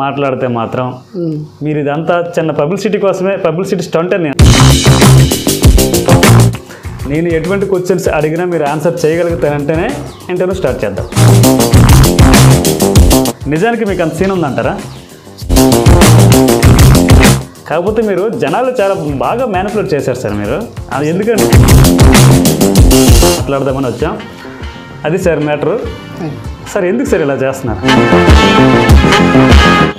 మాట్లాడితే మాత్రం మీరు ఇదంతా చిన్న పబ్లిసిటీ కోసమే, పబ్లిసిటీ స్టంట్ అని నేను ఎటువంటి క్వశ్చన్స్ అడిగినా మీరు ఆన్సర్ చేయగలుగుతానంటేనే ఇంటర్వ్యూ స్టార్ట్ చేద్దాం. నిజానికి మీకు అంత సీన్ ఉందంటారా? కాకపోతే మీరు జనాలు చాలా బాగా మ్యానిపులేట్ చేశారు సార్. మీరు అది ఎందుకంటే మాట్లాడదామని వచ్చాం. అది సార్ మ్యాటరు. సార్ ఎందుకు సార్ ఇలా చేస్తున్నారు?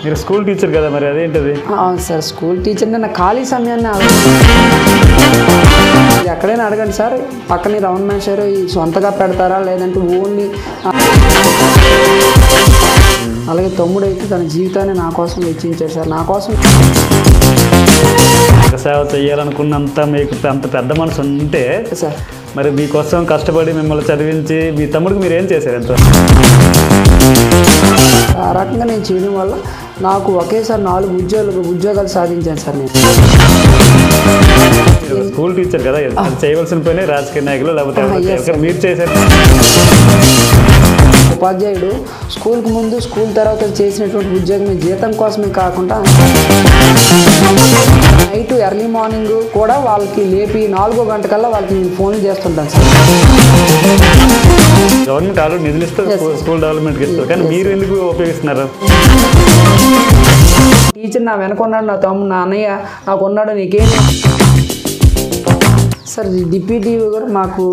మీరు స్కూల్ టీచర్ కదా, మరి అదేంటిది? అవును సార్, స్కూల్ టీచర్. నా ఖాళీ సమయాన్ని ఎక్కడైనా అడగండి సార్, పక్కనే రమణ మహేశ్వరు సొంతగా పెడతారా లేదంటే ఓన్లీ, అలాగే తమ్ముడు అయితే తన జీవితాన్ని నా కోసం వెచ్చించాడు సార్. నా కోసం సేవ చేయాలనుకున్నంత మీకు అంత పెద్ద మనసు ఉంటే సార్, మరి మీకోసం కష్టపడి మిమ్మల్ని చదివించి మీ తమ్ముడికి మీరు ఏం చేశారు? ఎంత ఆ రకంగా నేను చేయడం వల్ల నాకు ఒకేసారి 4 ఉద్యోగాలు సాధించాను సార్. నేను స్కూల్ టీచర్ కదా, చేయవలసిన పని రాజకీయ నాయకులు లేకపోతే మీరు చేశారు. ఉపాధ్యాయుడు స్కూల్కి ముందు స్కూల్ తర్వాత చేసినటువంటి ఉద్యోగం జీతం కోసమే కాకుండా నైట్ ఎర్లీ మార్నింగ్ కూడా వాళ్ళకి లేపి 4 గంటకల్లా వాళ్ళకి నేను ఫోన్లు చేస్తుంటాను సార్. గవర్నమెంట్ ఆల్రెడీ నిధులు ఇస్తుంది, స్కూల్ డెవలప్మెంట్కి ఇస్తుంది, కానీ మీరు ఎందుకు ఉపయోగిస్తున్నారు? టీచర్ నా వెనకున్నాడు, నా తమ్ముడు, నా అన్నయ్య నాకు ఉన్నాడు, నీకేం సార్. డిప్యూటీ కూడా మాకు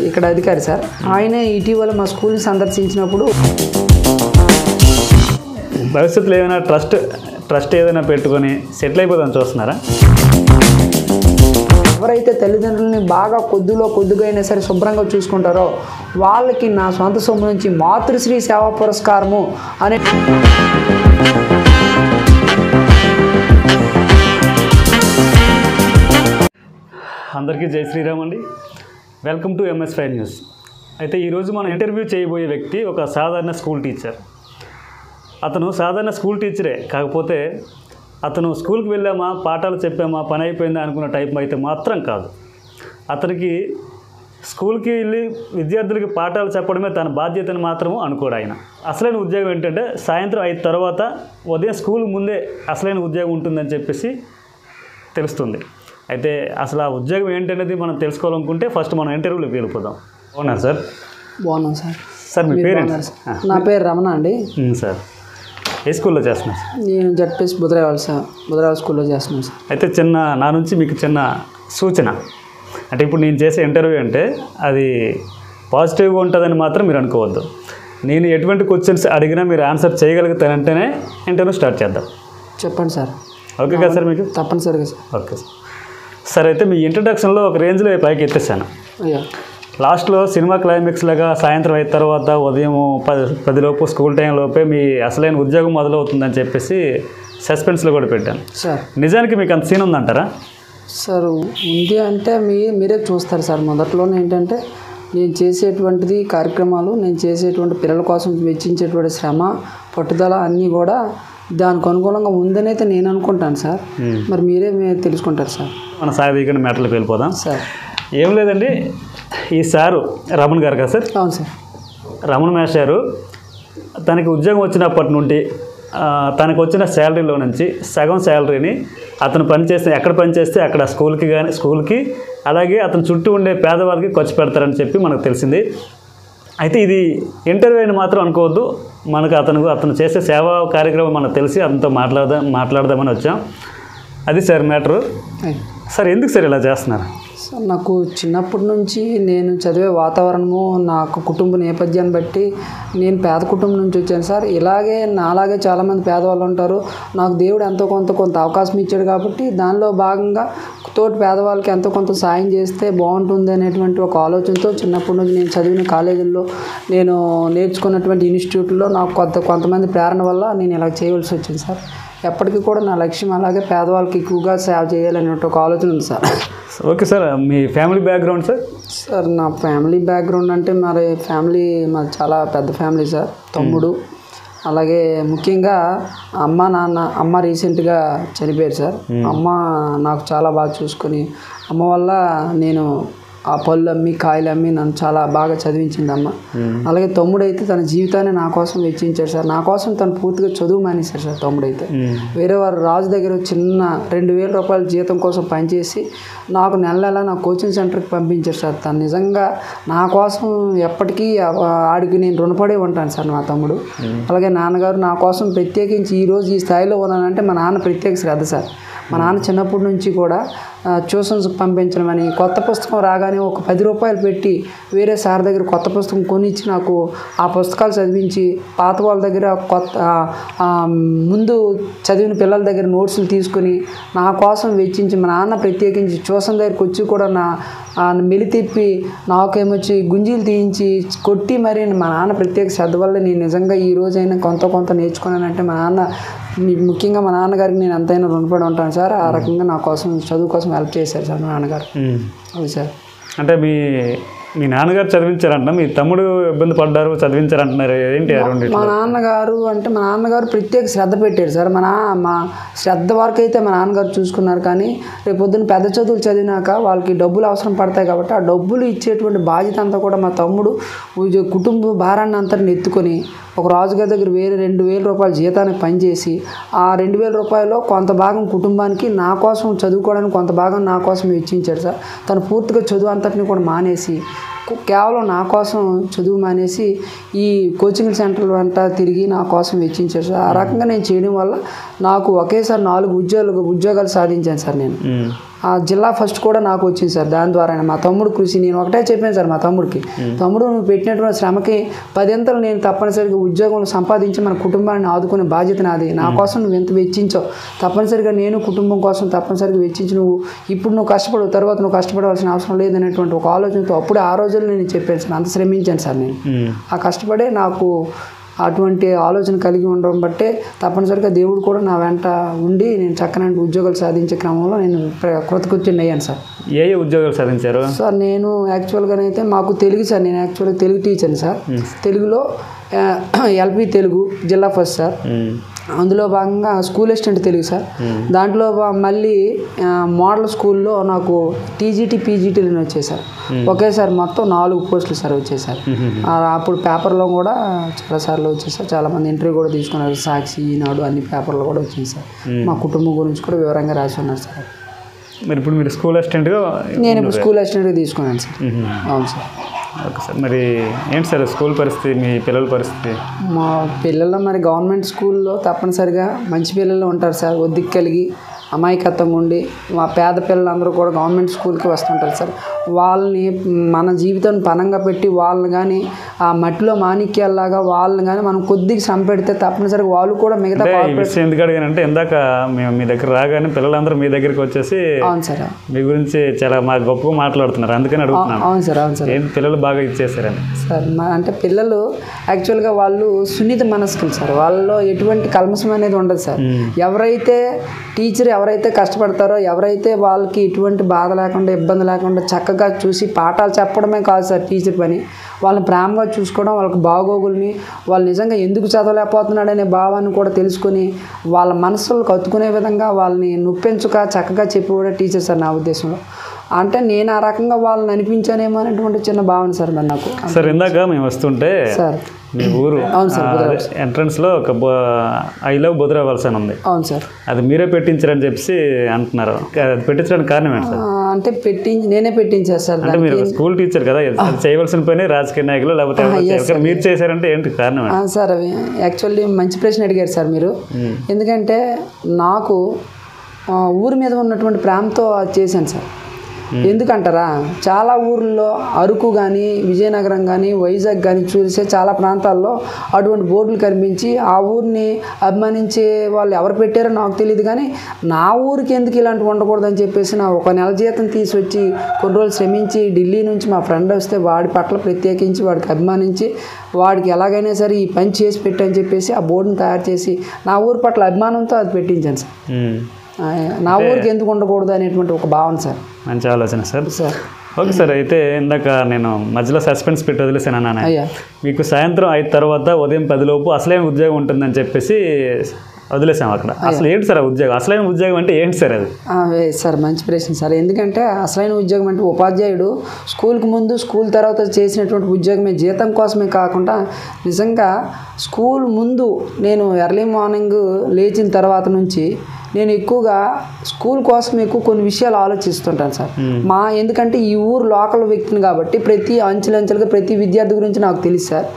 ఇక్కడ అధికారి సార్, ఆయన ఇటీవల మా స్కూల్ని సందర్శించినప్పుడు భవిష్యత్తులో ఏమైనా ట్రస్ట్ ఏదైనా పెట్టుకొని సెటిల్ అయిపోదని చూస్తున్నారా? ఎవరైతే తల్లిదండ్రులని బాగా కొద్దిగా అయినా సరే శుభ్రంగా చూసుకుంటారో వాళ్ళకి నా సొంత సొమ్ము నుంచి మాతృశ్రీ సేవా పురస్కారము అనే అందరికీ జై శ్రీరామ్ అండి. Welcome to MS5 news. అయితే ఈరోజు మనం ఇంటర్వ్యూ చేయబోయే వ్యక్తి ఒక సాధారణ స్కూల్ టీచర్. అతను సాధారణ స్కూల్ టీచరే, కాకపోతే అతను స్కూల్కి వెళ్ళామా, పాఠాలు చెప్పామా, పని అయిపోయిందా అనుకున్న టైప్ అయితే మాత్రం కాదు. అతనికి స్కూల్కి వెళ్ళి విద్యార్థులకి పాఠాలు చెప్పడమే తన బాధ్యతను మాత్రము అనుకోడు ఆయన. అసలైన ఉద్యోగం ఏంటంటే సాయంత్రం 5 తర్వాత ఉదయం స్కూల్ ముందే అసలైన ఉద్యోగం ఉంటుందని చెప్పేసి తెలుస్తుంది. అయితే అసలు ఆ ఉద్యోగం ఏంటనేది మనం తెలుసుకోవాలనుకుంటే ఫస్ట్ మనం ఇంటర్వ్యూలోకి వెళ్ళిపోదాం. అవునా సార్? బాగున్నాం సార్. సార్ మీ పేరు? నా పేరు రమణ అండి. సార్ ఏ స్కూల్లో చేస్తున్నారు సార్? నేను జడ్పీఎస్ బుధరావాల స్కూల్లో చేస్తున్నాను సార్. అయితే నా నుంచి మీకు చిన్న సూచన, అంటే ఇప్పుడు నేను చేసే ఇంటర్వ్యూ అంటే అది పాజిటివ్గా ఉంటుందని మాత్రం మీరు అనుకోవద్దు. నేను ఎటువంటి క్వశ్చన్స్ అడిగినా మీరు ఆన్సర్ చేయగలుగుతానంటేనే ఇంటర్వ్యూ స్టార్ట్ చేద్దాం. చెప్పండి సార్. ఓకే కదా సార్? మీకు తప్పనిసరిగా సార్. Okay sir. సార్ అయితే మీ ఇంట్రడక్షన్లో ఒక రేంజ్లో పైకి ఎత్తేసాను. అయ్యా, లాస్ట్లో సినిమా క్లైమాక్స్ లాగా సాయంత్రం 5 తర్వాత ఉదయం 10 లోపు స్కూల్ టైం లోపే మీ అసలైన ఉద్యోగం మొదలవుతుందని చెప్పేసి సస్పెన్స్లో కూడా పెట్టాను సార్. నిజానికి మీకు అంత సీన్ ఉందంటారా? సార్ ఉంది అంటే మీరే చూస్తారు సార్. మొదట్లోనే ఏంటంటే నేను చేసేటువంటిది కార్యక్రమాలు, నేను చేసేటువంటి పిల్లల కోసం వెచ్చించేటువంటి శ్రమ, పట్టుదల అన్నీ కూడా దానికి అనుకూలంగా ఉందని అయితే నేను అనుకుంటాను సార్. మరి మీరే తెలుసుకుంటారు సార్. మన సాగదీకని మ్యాటర్లోకి వెళ్ళిపోదాం సార్. ఏం లేదండి, ఈ సారు రమణ్ గారు కదా సార్? అవును సార్. రమణ మేషారు తనకి ఉద్యోగం వచ్చినప్పటి నుండి తనకు వచ్చిన శాలరీలో నుంచి సగం శాలరీని అతను ఎక్కడ పనిచేస్తే అక్కడ స్కూల్కి అలాగే అతని చుట్టూ ఉండే పేదవాళ్ళకి ఖర్చు పెడతారని చెప్పి మనకు తెలిసింది. అయితే ఇది ఇంటర్వ్యూ అని మాత్రం అనుకోవద్దు. మనకు అతను చేసే సేవా కార్యక్రమం మనకు తెలిసి అతనితో మాట్లాడదామని వచ్చాం. అది సార్ మ్యాటరు. సార్ ఎందుకు సార్ ఇలా చేస్తున్నారు? సార్ నాకు చిన్నప్పటి నుంచి నేను చదివే వాతావరణము, నాకు కుటుంబ నేపథ్యాన్ని బట్టి నేను పేద కుటుంబం నుంచి వచ్చాను సార్. నాలాగే చాలామంది పేదవాళ్ళు ఉంటారు. నాకు దేవుడు ఎంతో కొంత అవకాశం ఇచ్చాడు కాబట్టి దానిలో భాగంగా తోటి పేదవాళ్ళకి ఎంతో కొంత సాయం చేస్తే బాగుంటుంది అనేటువంటి ఒక ఆలోచనతో చిన్నప్పటి నుంచి నేను చదివిన కాలేజీల్లో, నేను నేర్చుకున్నటువంటి ఇన్స్టిట్యూట్లో నాకు కొంతమంది ప్రేరణ వల్ల నేను ఇలా చేయవలసి వచ్చింది సార్. ఎప్పటికీ కూడా నా లక్ష్యం అలాగే పేదవాళ్ళకి ఎక్కువగా సేవ చేయాలనే ఒక ఆలోచన ఉంది సార్. Okay sir. మీ ఫ్యామిలీ బ్యాక్గ్రౌండ్ సార్? సార్ నా ఫ్యామిలీ బ్యాక్గ్రౌండ్ అంటే మాది చాలా పెద్ద ఫ్యామిలీ సార్. తమ్ముడు, అలాగే ముఖ్యంగా అమ్మ రీసెంట్గా చనిపోయారు సార్. అమ్మ నాకు చాలా బాగా చూసుకొని, అమ్మ వల్ల నేను ఆ పళ్ళు అమ్మి కాయలు అమ్మి నన్ను చాలా బాగా చదివించింది అమ్మ. అలాగే తమ్ముడైతే తన జీవితాన్ని నా కోసం వెచ్చించాడు సార్. నా కోసం తను పూర్తిగా చదువు మానేశాడు సార్ తమ్ముడైతే. వేరే వారు రాజు దగ్గర చిన్న 2,000 రూపాయల జీతం కోసం పనిచేసి నాకు నెల నా కోచింగ్ సెంటర్కి పంపించారు సార్. తను నిజంగా నా కోసం ఎప్పటికీ ఆడికి నేను రుణపడి ఉంటాను సార్ నా తమ్ముడు. అలాగే నాన్నగారు నా కోసం ప్రత్యేకించి ఈరోజు ఈ స్థాయిలో ఉన్నానంటే మా నాన్న ప్రత్యేక శ్రద్ధ సార్. మా నాన్న చిన్నప్పటి నుంచి కూడా ట్యూషన్స్కి పంపించడం అని, కొత్త పుస్తకం రాగానే ఒక 10 రూపాయలు పెట్టి వేరే సార్ దగ్గర కొత్త పుస్తకం కొనిచ్చి నాకు ఆ పుస్తకాలు చదివించి, పాత వాళ్ళ దగ్గర ముందు చదివిన పిల్లల దగ్గర నోట్స్లు తీసుకొని నా కోసం వెచ్చించి, మా నాన్న ప్రత్యేకించి ట్యూషన్ దగ్గరికి వచ్చి కూడా నా మెలితిప్పి నాకేమొచ్చి గుంజీలు తీయించి కొట్టి మరి మా నాన్న ప్రత్యేక శ్రద్ధ వల్ల నేను నిజంగా ఈ రోజైనా కొంత నేర్చుకున్నానంటే మా నాన్న, ముఖ్యంగా మా నాన్నగారికి నేను ఎంతైనా రుణపడి ఉంటాను సార్. ఆ రకంగా నా కోసం చదువు కోసం హెల్ప్ చేశారు సార్ మా నాన్నగారు. అవును సార్. అంటే మీ నాన్నగారు చదివించారంట, మీ తమ్ముడు ఇబ్బంది పడ్డారు చదివించారంటున్నారు, ఏంటి? మా నాన్నగారు ప్రత్యేక శ్రద్ధ పెట్టారు సార్. మా శ్రద్ధ వరకు అయితే మా నాన్నగారు చూసుకున్నారు. కానీ రేపు పొద్దున్న పెద్ద చదువులు చదివినాక వాళ్ళకి డబ్బులు అవసరం పడతాయి కాబట్టి ఆ డబ్బులు ఇచ్చేటువంటి బాధ్యత అంతా కూడా మా తమ్ముడు కుటుంబ భారాన్ని అంతటిని ఎత్తుకొని ఒక రాజుగారి దగ్గర 2,000 రూపాయల జీతానికి పనిచేసి ఆ 2,000 రూపాయలు కొంత భాగం కుటుంబానికి, నా కోసం చదువుకోవడానికి కొంత భాగం నా కోసం ఇచ్చించాడు సార్. తను పూర్తిగా చదువు అంతటిని కూడా మానేసి కేవలం నా కోసం చదువు మానేసి ఈ కోచింగ్ సెంటర్లు అంతా తిరిగి నా కోసం వెచ్చించారు సార్. ఆ రకంగా నేను చేయడం వల్ల నాకు ఒకేసారి 4 ఉద్యోగాలు సాధించాను సార్. నేను ఆ జిల్లా ఫస్ట్ కూడా నాకు వచ్చింది సార్. దాని ద్వారా మా తమ్ముడు కృషి, నేను ఒకటే చెప్పాను సార్ మా తమ్ముడికి, తమ్ముడు నువ్వు పెట్టినటువంటి శ్రమకి 10 అంతలు నేను తప్పనిసరిగా ఉద్యోగంలో సంపాదించి మన కుటుంబాన్ని ఆదుకునే బాధ్యత నాది. నా కోసం నువ్వు ఎంత వెచ్చించావు, తప్పనిసరిగా నేను కుటుంబం కోసం తప్పనిసరిగా వెచ్చించి ఇప్పుడు నువ్వు కష్టపడు, తర్వాత నువ్వు కష్టపడవలసిన అవసరం లేదనేటువంటి ఒక ఆలోచనతో అప్పుడే ఆ రోజుల్లో నేను చెప్పాను సార్. అంత శ్రమించాను సార్ నేను. ఆ కష్టపడే నాకు అటువంటి ఆలోచన కలిగి ఉండడం బట్టే తప్పనిసరిగా దేవుడు కూడా నా వెంట ఉండి నేను చక్కని ఉద్యోగాలు సాధించే క్రమంలో నేను కృతకృత్యుని అయ్యాను సార్. ఏ ఉద్యోగాలు సాధించారు సార్? నేను యాక్చువల్గానైతే మాకు తెలుగు సార్, నేను యాక్చువల్గా తెలుగు టీచర్ని సార్. తెలుగులో ఎల్పి తెలుగు జిల్లా ఫస్ట్ సార్. అందులో భాగంగా స్కూల్ అసిస్టెంట్ తెలుగు సార్. దాంట్లో మళ్ళీ మోడల్ స్కూల్లో నాకు టీజీటీ పీజీటీలు వచ్చాయి సార్. ఒకేసారి మొత్తం 4 పోస్టులు సార్ వచ్చాయి సార్. అప్పుడు పేపర్లో కూడా చాలాసార్లు వచ్చాయి సార్. చాలామంది ఇంటర్వ్యూ కూడా తీసుకున్నారు. సాక్షి, ఈనాడు అన్ని పేపర్లో కూడా వచ్చింది సార్. మా కుటుంబం గురించి కూడా వివరంగా రాసి ఉన్నారు సార్. మరి ఇప్పుడు మీరు స్కూల్ అసిస్టెంట్గా? నేను ఇప్పుడు స్కూల్ అసిస్టెంట్గా తీసుకున్నాను సార్. అవును సార్. Okay sir. మరి ఏంటి సార్ స్కూల్ పరిస్థితి, మీ పిల్లల పరిస్థితి? మా పిల్లలు మరి గవర్నమెంట్ స్కూల్లో తప్పనిసరిగా మంచి పిల్లలు ఉంటారు సార్. ఒద్దికి కలిగి అమాయకత్వంగా ఉండి మా పేద పిల్లలందరూ కూడా గవర్నమెంట్ స్కూల్కి వస్తుంటారు సార్. వాళ్ళని మన జీవితాన్ని పనంగా పెట్టి వాళ్ళని కానీ ఆ మట్టిలో మాణిక్యాల్లాగా వాళ్ళని కానీ మనం కొద్దిగా శ్రమ పెడితే తప్పనిసరిగా వాళ్ళు కూడా మిగతా ఎందుకు అడిగానంటే ఇందాక మేము మీ దగ్గర రాగానే పిల్లలందరూ మీ దగ్గరికి వచ్చేసి అవును సార్ మీ గురించి చాలా మా గొప్పగా మాట్లాడుతున్నారు, అందుకని అడుగుతున్నాను. అవును సార్. అవును సార్. ఏంటి పిల్లలు బాగా ఇచ్చేసారని సార్? అంటే పిల్లలు యాక్చువల్గా వాళ్ళు సున్నిత మనస్కులు సార్. వాళ్ళలో ఎటువంటి కల్మషం అనేది ఉండదు సార్. ఎవరైతే టీచర్ ఎవరైతే కష్టపడతారో, ఎవరైతే వాళ్ళకి ఎటువంటి బాధ లేకుండా ఇబ్బంది లేకుండా చక్కగా చూసి పాఠాలు చెప్పడమే కాదు సార్ టీచర్ పని, వాళ్ళని ప్రేమగా చూసుకోవడం, వాళ్ళకి బాగోగుల్ని, వాళ్ళు నిజంగా ఎందుకు చదవలేకపోతున్నాడనే భావాన్ని కూడా తెలుసుకొని వాళ్ళ మనసులకు కత్తుకునే విధంగా వాళ్ళని నొప్పించుక చక్కగా చెప్పేవాడే టీచర్ సార్ నా ఉద్దేశంలో. అంటే నేను ఆ రకంగా వాళ్ళని అనిపించానేమో అనేటువంటి చిన్న భావన సార్ మరి నాకు. సార్ ఇందాక మేము వస్తుంటే సార్ మీ ఊరు ఎంట్రన్స్లో ఒక ఐ లవ్ బుధరావల్స్ అని ఉంది. అవును సార్. అది మీరే పెట్టించారని చెప్పి అంటున్నారు. అది పెట్టించడానికి కారణం ఏంటి సార్? అంటే నేనే పెట్టించాను సార్. అంటే మీరు స్కూల్ టీచర్ కదా, అది చేయవలసిన పని రాజకీయ నాయకులు లేకపోతే మీరు చేశారంటే ఏంటి కారణం? సార్ అవి యాక్చువల్లీ మంచి ప్రశ్న అడిగారు సార్ మీరు. ఎందుకంటే నాకు ఊరి మీద ఉన్నటువంటి ప్రేమతో చేశాను సార్. ఎందుకంటారా, చాలా ఊర్లలో అరకు కానీ విజయనగరం కానీ వైజాగ్ కానీ చూసే చాలా ప్రాంతాల్లో అటువంటి బోర్డులు కనిపించి ఆ ఊరిని అభిమానించే వాళ్ళు ఎవరు పెట్టారో నాకు తెలియదు. కానీ నా ఊరికి ఎందుకు ఇలాంటివి ఉండకూడదని చెప్పేసి నా 1 నెల జీతం తీసుకొచ్చి కొన్ని రోజులు శ్రమించి ఢిల్లీ నుంచి మా ఫ్రెండ్ వస్తే వాడి పట్ల ప్రత్యేకించి వాడికి అభిమానించి వాడికి ఎలాగైనా సరే ఈ పని చేసి పెట్టని చెప్పేసి ఆ బోర్డుని తయారు చేసి నా ఊరి పట్ల అభిమానంతో అది పెట్టించాను సార్. నా ఊరికి ఎందుకు ఉండకూడదు అనేటువంటి ఒక భావన సార్. మంచి ఆలోచన సార్. Sir okay sir. అయితే ఇందాక నేను మధ్యలో సస్పెన్స్ పెట్టి వదిలేసాను అన్న, అయ్యా మీకు సాయంత్రం 5 తర్వాత ఉదయం 10 లోపు అసలే ఉద్యోగం ఉంటుందని చెప్పేసి వదిలేసాం అక్కడ. అసలు ఏంటి సార్ ఆ ఉద్యోగం, అసలైన ఉద్యోగం అంటే ఏంటి సార్ అది? సార్ మంచి ప్రశ్న సార్. ఎందుకంటే అసలైన ఉద్యోగం అంటే ఉపాధ్యాయుడు స్కూల్కి ముందు స్కూల్ తర్వాత చేసినటువంటి ఉద్యోగమే, జీతం కోసమే కాకుండా నిజంగా స్కూల్ ముందు నేను ఎర్లీ మార్నింగ్ లేచిన తర్వాత నుంచి నేను ఎక్కువగా స్కూల్ కోసం ఎక్కువ కొన్ని విషయాలు ఆలోచిస్తుంటాను సార్. ఎందుకంటే ఈ ఊరు లోకల్ వ్యక్తిని కాబట్టి ప్రతి అంచెలంచెలుగా ప్రతి విద్యార్థి గురించి నాకు తెలుసు సార్.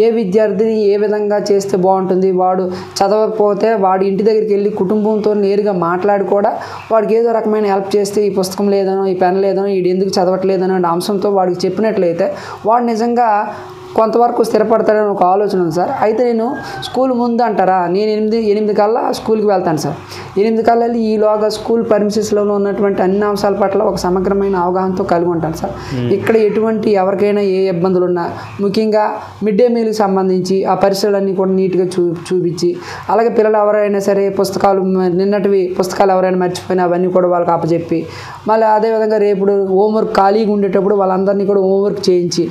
ఏ విద్యార్థిని ఏ విధంగా చేస్తే బాగుంటుంది, వాడు చదవకపోతే వాడి ఇంటి దగ్గరికి వెళ్ళి కుటుంబంతో నేరుగా మాట్లాడి కూడా వాడికి ఏదో రకమైన హెల్ప్ చేస్తే, ఈ పుస్తకం లేదనో ఈ పెన్ లేదనో వీడు ఎందుకు చదవట్లేదనో అనే అంశంతో వాడికి చెప్పినట్లయితే వాడు నిజంగా కొంతవరకు స్థిరపడతాడని ఒక ఆలోచన ఉంది సార్. అయితే నేను స్కూల్ ముందు అంటారా, నేను 8 కల్లా స్కూల్కి వెళ్తాను సార్. 8 కల్లా వెళ్ళి ఈలోగా స్కూల్ పర్మిషన్స్లో ఉన్నటువంటి అన్ని అంశాల పట్ల ఒక సమగ్రమైన అవగాహనతో కలిగి ఉంటాను సార్. ఇక్కడ ఎటువంటి ఎవరికైనా ఏ ఇబ్బందులు ఉన్నా, ముఖ్యంగా మిడ్ డే మీల్కి సంబంధించి ఆ పరిస్థితులన్నీ కూడా నీట్గా చూపించి, అలాగే పిల్లలు ఎవరైనా సరే నిన్నటివి పుస్తకాలు ఎవరైనా మర్చిపోయినా అవన్నీ కూడా వాళ్ళకి అప్పచెప్పి, మళ్ళీ అదేవిధంగా రేపు హోంవర్క్ ఖాళీగా ఉండేటప్పుడు వాళ్ళందరినీ కూడా హోంవర్క్ చేయించి,